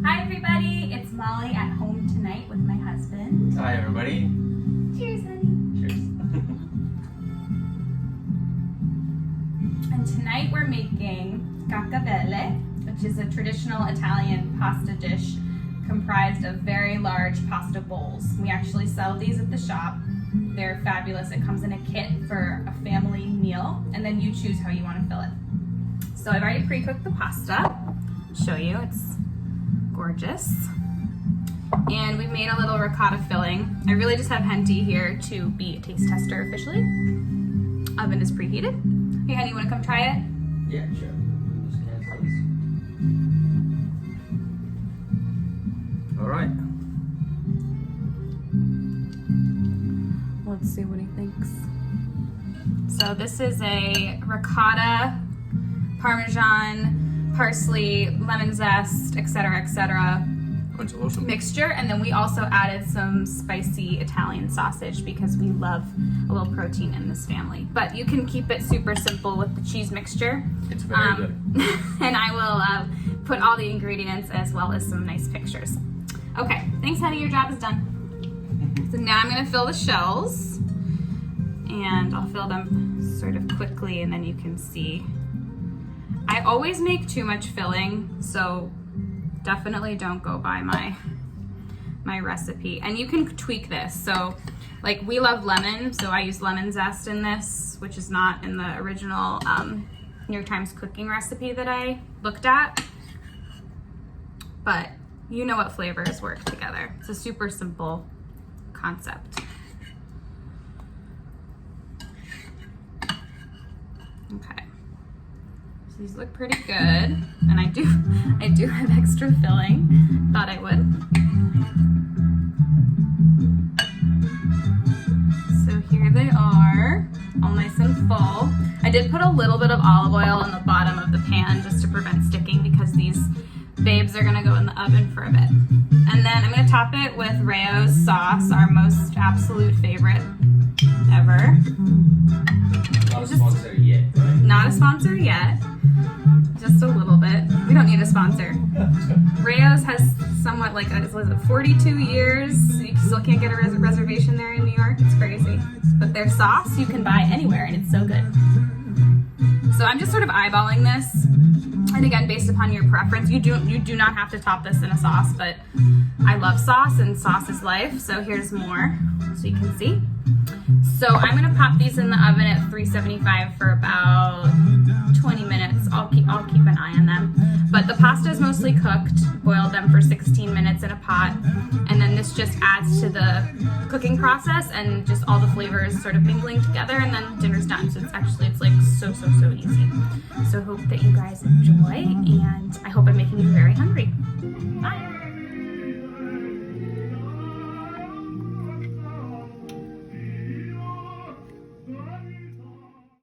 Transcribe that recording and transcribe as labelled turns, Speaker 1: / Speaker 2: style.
Speaker 1: Hi everybody, it's Molly at home tonight with my husband.
Speaker 2: Hi everybody.
Speaker 1: Cheers, honey.
Speaker 2: Cheers.
Speaker 1: And tonight we're making caccavelle, which is a traditional Italian pasta dish comprised of very large pasta bowls. We actually sell these at the shop. They're fabulous. It comes in a kit for a family meal, and then you choose how you want to fill it. So I've already pre-cooked the pasta. I'll show you, it's gorgeous. And we've made a little ricotta filling. I really just have Henty here to be a taste tester officially. Oven is preheated. Hey honey, you wanna come try it?
Speaker 2: Yeah, sure. Just cancel this. All right.
Speaker 1: Let's see what he thinks. So this is a ricotta, Parmesan, parsley, lemon zest, etc.,
Speaker 2: Awesome.
Speaker 1: mixture, and then we also added some spicy Italian sausage because we love a little protein in this family. But you can keep it super simple with the cheese mixture.
Speaker 2: It's very good.
Speaker 1: And I will put all the ingredients as well as some nice pictures. Okay, thanks honey, your job is done. So now I'm gonna fill the shells, and I'll fill them sort of quickly and then you can see. I always make too much filling, so definitely don't go by my recipe. And you can tweak this. So like we love lemon, so I use lemon zest in this, which is not in the original New York Times cooking recipe that I looked at. But you know what flavors work together. It's a super simple concept. Okay. These look pretty good, and I do have extra filling. Thought I would. So here they are, all nice and full. I did put a little bit of olive oil in the bottom of the pan just to prevent sticking because these babes are gonna go in the oven for a bit. And then I'm gonna top it with Rayo's sauce, our most absolute favorite ever.
Speaker 2: Not a sponsor yet, right?
Speaker 1: Not a sponsor yet. Just a little bit. We don't need a sponsor. Rayo's has somewhat like, was it 42 years? You still can't get a reservation there in New York. It's crazy. But their sauce you can buy anywhere and it's so good. So I'm just sort of eyeballing this. And again, based upon your preference, you do not have to top this in a sauce, but I love sauce and sauce is life. So here's more so you can see. So I'm gonna pop these in the oven at 375 for about 20 minutes. I'll keep an eye on them. But the pasta is mostly cooked. Boiled them for 16 minutes in a pot. And then this just adds to the cooking process and just all the flavors sort of mingling together, and then dinner's done. So it's like so easy. So hope that you guys enjoy, and I hope I'm making you very hungry. Bye.